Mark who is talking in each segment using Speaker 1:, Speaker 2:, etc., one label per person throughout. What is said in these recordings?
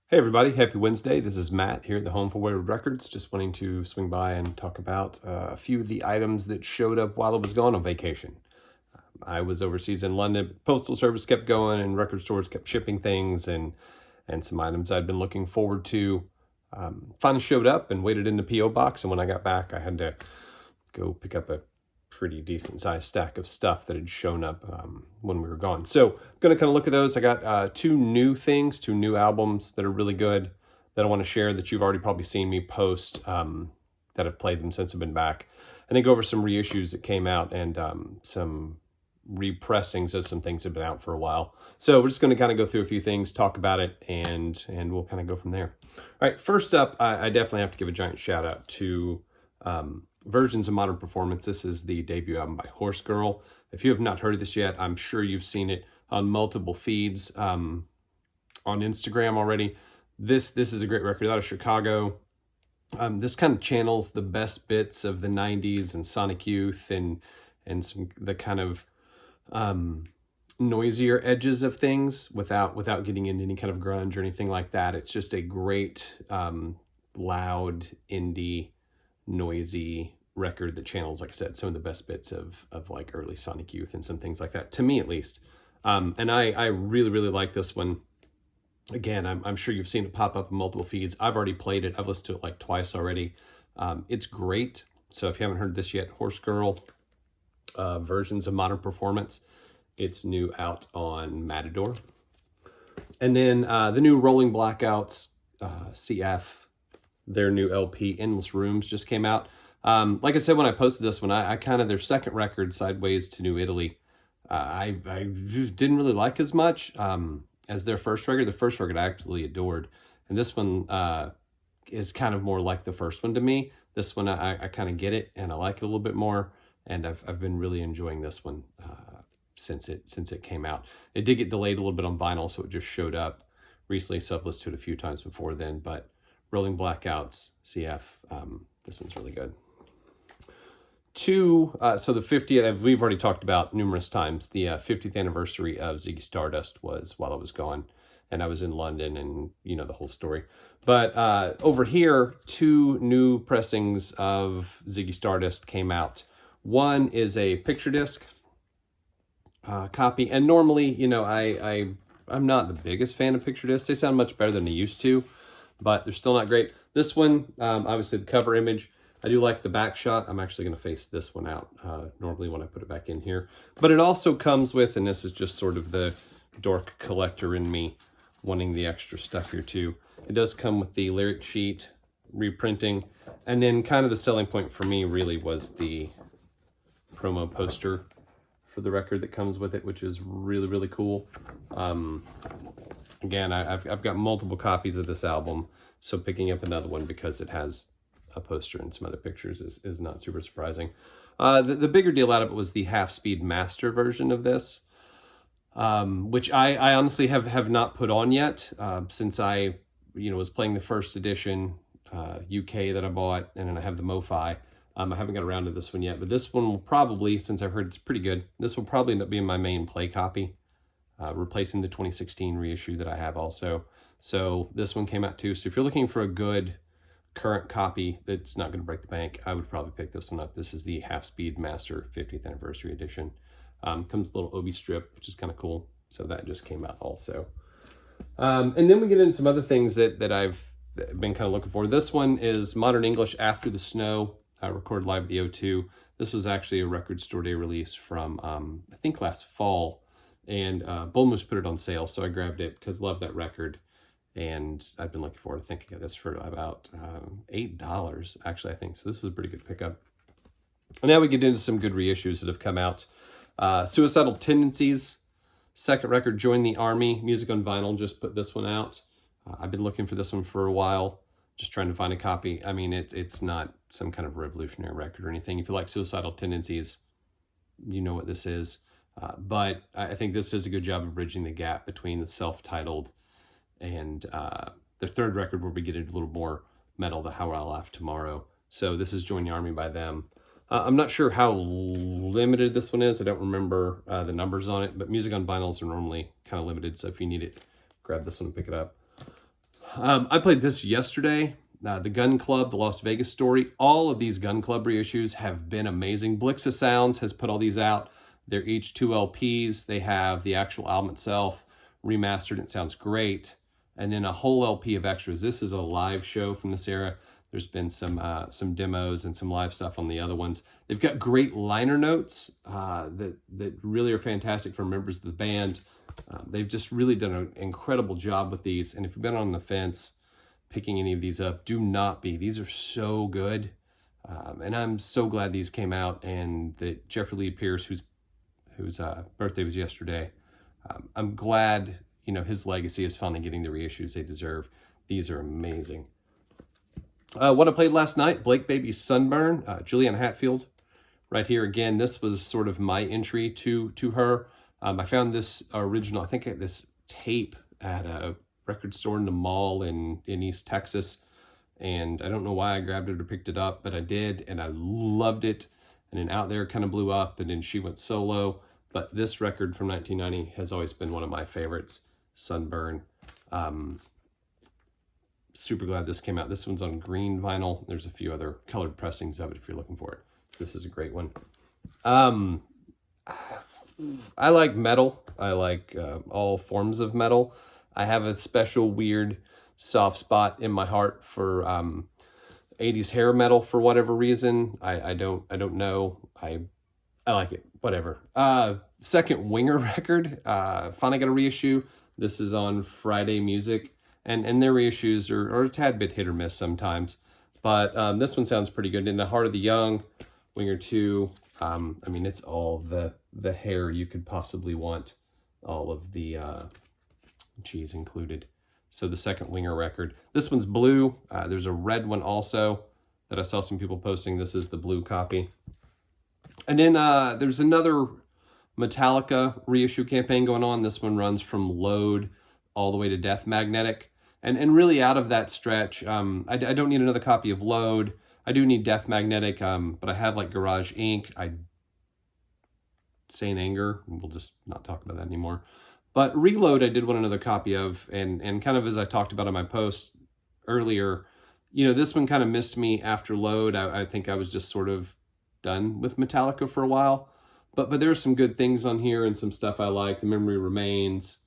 Speaker 1: Hey everybody, happy Wednesday. This is Matt here at the home for Wayward Records. Just wanting to swing by and talk about a few of the items that showed up while I was gone on vacation. I was overseas in London, but Postal Service kept going and record stores kept shipping things, and some items I'd been looking forward to finally showed up and waited in the P.O. box. And when I got back, I had to go pick up a pretty decent sized stack of stuff that had shown up when we were gone. So I'm going to kind of look at those. I got two new albums that are really good that I want to share that you've already probably seen me post that have played them since I've been back. And then go over some reissues that came out and some repressings of some things that have been out for a while. So we're just going to kind of go through a few things, talk about it, and we'll kind of go from there. All right, first up, I definitely have to give a giant shout out to Versions of Modern Performance. This is the debut album by Horsegirl. If you have not heard of this yet, I'm sure you've seen it on multiple feeds on Instagram already. This is a great record out of Chicago. This kind of channels the best bits of the 90s and Sonic Youth and the kind of noisier edges of things without getting into any kind of grunge or anything like that. It's just a great loud indie noisy record that channels, like I said, some of the best bits of like early Sonic Youth and some things like that, to me at least. And I really, really like this one. Again, I'm sure you've seen it pop up in multiple feeds. I've already played it. I've listened to it like twice already. It's great. So if you haven't heard this yet, Horsegirl, Versions of Modern Performance. It's new out on Matador. And then the new Rolling Blackouts C.F., their new LP, Endless Rooms, just came out. Like I said, when I posted this one, I kind of, their second record, Sideways to New Italy, I didn't really like as much as their first record. The first record I actually adored. And this one is kind of more like the first one to me. This one, I kind of get it, and I like it a little bit more. And I've been really enjoying this one since it came out. It did get delayed a little bit on vinyl, so it just showed up recently. So I've listened to it a few times before then, but Rolling Blackouts CF, this one's really good. So the 50th, we've already talked about numerous times, the 50th anniversary of Ziggy Stardust was while I was gone, and I was in London, and you know the whole story. But over here, two new pressings of Ziggy Stardust came out. One is a picture disc copy, and normally, you know, I'm not the biggest fan of picture discs. They sound much better than they used to, but they're still not great. This one, obviously the cover image, I do like the back shot. I'm actually going to face this one out normally when I put it back in here. But it also comes with, and this is just sort of the dork collector in me wanting the extra stuff here too. It does come with the lyric sheet, reprinting, and then kind of the selling point for me really was the promo poster for the record that comes with it, which is really, really cool. Again, I've got multiple copies of this album, so picking up another one because it has a poster and some other pictures is not super surprising. The bigger deal out of it was the half-speed master version of this, which I honestly have not put on yet since I was playing the first edition UK that I bought, and then I have the MoFi. I haven't got around to this one yet, but this one will probably, since I've heard it's pretty good, this will probably end up being my main play copy, replacing the 2016 reissue that I have also. So this one came out too. So if you're looking for a good current copy that's not going to break the bank, I would probably pick this one up. This is the Half-Speed Master 50th Anniversary Edition. Comes with a little obi strip, which is kind of cool. So that just came out also. And then we get into some other things that I've been kind of looking for. This one is Modern English After the Snow. I recorded live at the O2. This was actually a Record Store Day release from, I think, last fall. And Bull Moose put it on sale, so I grabbed it because I love that record. And I've been looking forward to thinking of this for about $8, actually, I think. So this is a pretty good pickup. And now we get into some good reissues that have come out. Suicidal Tendencies, second record, Join the Army. Music on Vinyl just put this one out. I've been looking for this one for a while, just trying to find a copy. I mean, it's not some kind of revolutionary record or anything. If you like Suicidal Tendencies, you know what this is. But I think this does a good job of bridging the gap between the self-titled and the third record, where we get into a little more metal, the How I Laugh Tomorrow. So this is Join the Army by them. I'm not sure how limited this one is. I don't remember the numbers on it, but music on vinyls are normally kind of limited. So if you need it, grab this one and pick it up. I played this yesterday. The Gun Club, the Las Vegas Story. All of these Gun Club reissues have been amazing. Blixa Sounds has put all these out. They're each 2 LPs. They have the actual album itself remastered. It sounds great. And then a whole LP of extras. This is a live show from this era. There's been some demos and some live stuff on the other ones. They've got great liner notes that really are fantastic for members of the band. They've just really done an incredible job with these. And if you've been on the fence picking any of these up, do not be. These are so good. And I'm so glad these came out, and that Jeffrey Lee Pierce, whose birthday was yesterday, I'm glad, you know, his legacy is finally getting the reissues they deserve. These are amazing. What I played last night, Blake Baby's Sunburn, Juliana Hatfield. Right here again, this was sort of my entry to her. I found this original, I think this tape at a record store in the mall in East Texas. And I don't know why I grabbed it or picked it up, but I did, and I loved it. And then Out There kind of blew up, and then she went solo. But this record from 1990 has always been one of my favorites, Sunburn. Super glad this came out. This one's on green vinyl. There's a few other colored pressings of it if you're looking for it. This is a great one. I like metal. I like all forms of metal. I have a special weird soft spot in my heart for 80s hair metal for whatever reason. I don't know. I like it. Whatever. Second Winger record. Finally got a reissue. This is on Friday Music. And their reissues are a tad bit hit or miss sometimes. But this one sounds pretty good. In the Heart of the Young, Winger 2. I mean, it's all the hair you could possibly want. All of the G's included. So the second Winger record. This one's blue. There's a red one also that I saw some people posting. This is the blue copy. And then there's another Metallica reissue campaign going on. This one runs from Load all the way to Death Magnetic. And really out of that stretch, I don't need another copy of Load. I do need Death Magnetic, but I have like Garage Inc. Sane Anger. We'll just not talk about that anymore. But Reload, I did want another copy of, and kind of as I talked about in my post earlier, you know, this one kind of missed me after Load. I think I was just sort of done with Metallica for a while. But there's some good things on here and some stuff I like. The Memory Remains,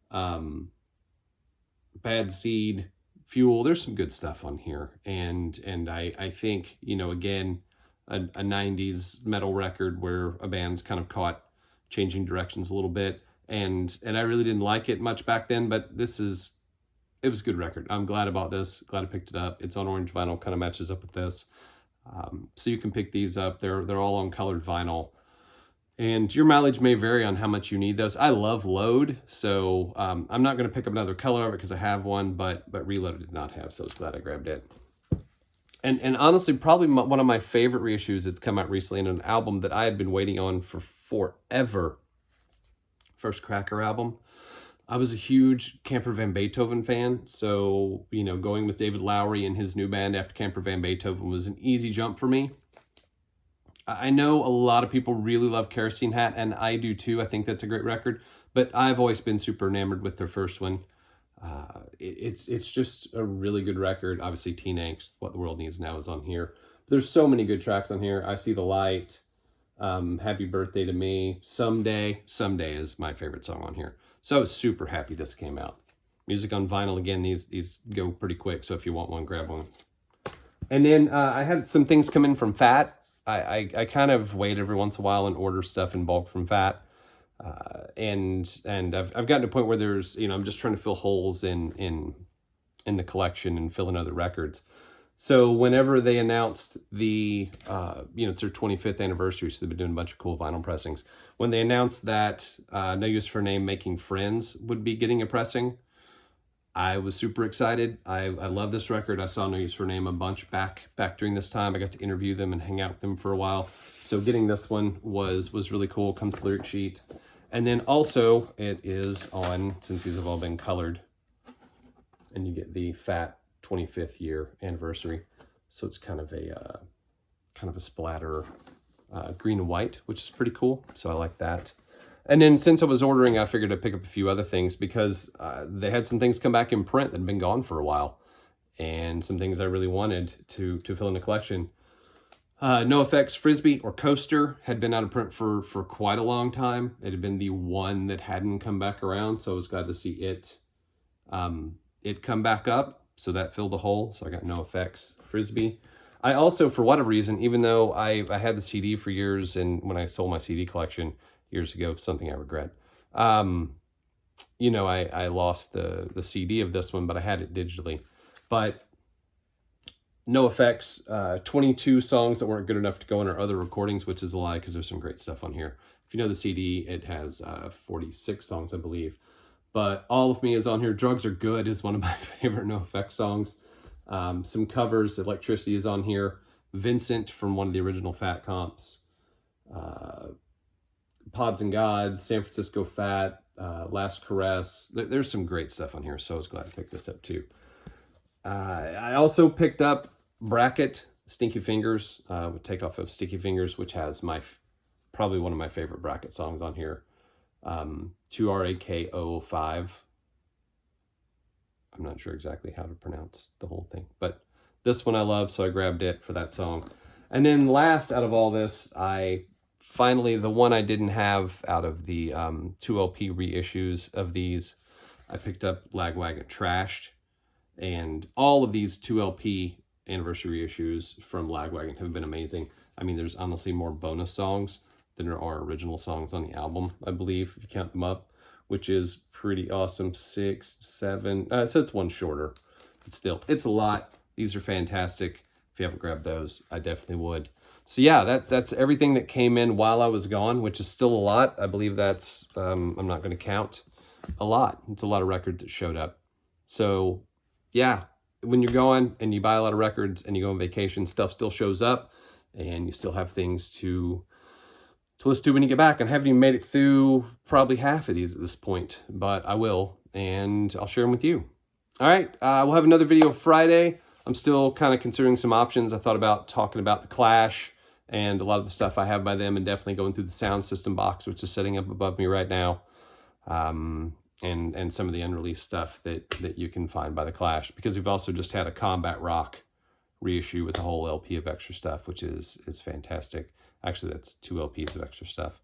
Speaker 1: Bad Seed, Fuel. There's some good stuff on here. And I think, you know, again, a 90s metal record where a band's kind of caught changing directions a little bit. And I really didn't like it much back then, but it was a good record. I'm glad about this. Glad I picked it up. It's on orange vinyl, kind of matches up with this. So you can pick these up. They're all on colored vinyl. And your mileage may vary on how much you need those. I love Load, so I'm not going to pick up another color of it because I have one, but Reload did not have, so I was glad I grabbed it. And honestly, probably one of my favorite reissues that's come out recently, in an album that I had been waiting on for forever. First Cracker album. I was a huge Camper Van Beethoven fan, so, you know, going with David Lowery and his new band after Camper Van Beethoven was an easy jump for me. I know a lot of people really love Kerosene Hat, and I do too. I think that's a great record, but I've always been super enamored with their first one. It's just a really good record. Obviously, Teen Angst, What the World Needs Now, is on here. There's so many good tracks on here. I See the Light, Happy Birthday to Me, Someday. Someday is my favorite song on here. So I was super happy this came out. Music on vinyl, again, these go pretty quick, so if you want one, grab one. And then I had some things come in from Fat. I kind of wait every once in a while and order stuff in bulk from Fat. And I've gotten to a point where there's, you know, I'm just trying to fill holes in the collection and fill in other records. So whenever they announced the, you know, it's their 25th anniversary, so they've been doing a bunch of cool vinyl pressings. When they announced that No Use for a Name, Making Friends would be getting a pressing, I was super excited. I love this record. I saw No Use for a Name a bunch back during this time. I got to interview them and hang out with them for a while. So getting this one was really cool. Comes the lyric sheet. And then also it is on, since these have all been colored, and you get the Fat 25th year anniversary. So it's kind of a splatter green and white, which is pretty cool. So I like that. And then since I was ordering, I figured I'd pick up a few other things because they had some things come back in print that had been gone for a while. And some things I really wanted to fill in the collection. NoFX Frisbee or Coaster had been out of print for quite a long time. It had been the one that hadn't come back around, so I was glad to see it come back up. So that filled a hole. So I got NoFX Frisbee. I also, for whatever reason, even though I had the CD for years, and when I sold my CD collection years ago, something I regret, you know, I lost the CD of this one, but I had it digitally. But NoFX, 22 songs that weren't good enough to go in our other recordings, which is a lie because there's some great stuff on here. If you know the CD, it has 46 songs, I believe. But All of Me is on here. Drugs Are Good is one of my favorite NoFX songs. Some covers. Electricity is on here. Vincent from one of the original Fat comps. Pods and Gods, San Francisco Fat, Last Caress. There's some great stuff on here, so I was glad to pick this up too. I also picked up Bracket, Stinky Fingers, with Takeoff of Sticky Fingers, which has probably one of my favorite Bracket songs on here. 2RAKO5. I'm not sure exactly how to pronounce the whole thing, but this one I love, so I grabbed it for that song. And then last out of all this, finally, the one I didn't have out of the 2 LP reissues of these, I picked up Lagwagon Trashed. And all of these 2 LP anniversary reissues from Lagwagon have been amazing. I mean, there's honestly more bonus songs than there are original songs on the album, I believe, if you count them up, which is pretty awesome. 6, 7, so it's one shorter, but still, it's a lot. These are fantastic. If you haven't grabbed those, I definitely would. So yeah, that's everything that came in while I was gone, which is still a lot. I believe that's, I'm not going to count, a lot. It's a lot of records that showed up. So yeah, when you're going and you buy a lot of records and you go on vacation, stuff still shows up and you still have things to listen to when you get back. And I haven't even made it through probably half of these at this point, but I will, and I'll share them with you. All right, we'll have another video Friday. I'm still kind of considering some options. I thought about talking about the Clash and a lot of the stuff I have by them, and definitely going through the sound system box, which is sitting up above me right now. And some of the unreleased stuff that you can find by the Clash, because we've also just had a Combat Rock reissue with a whole LP of extra stuff, which is fantastic. Actually, that's 2 LPs of extra stuff.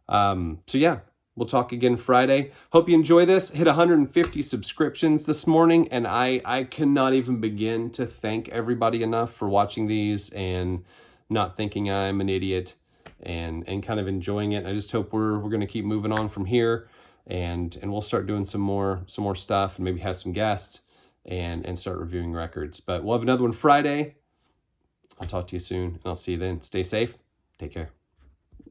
Speaker 1: So yeah, we'll talk again Friday. Hope you enjoy this. Hit 150 subscriptions this morning, and I cannot even begin to thank everybody enough for watching these and not thinking I'm an idiot and kind of enjoying it. I just hope we're going to keep moving on from here. And we'll start doing some more stuff and maybe have some guests and start reviewing records. But we'll have another one Friday. I'll talk to you soon, and I'll see you then. Stay safe. Take care.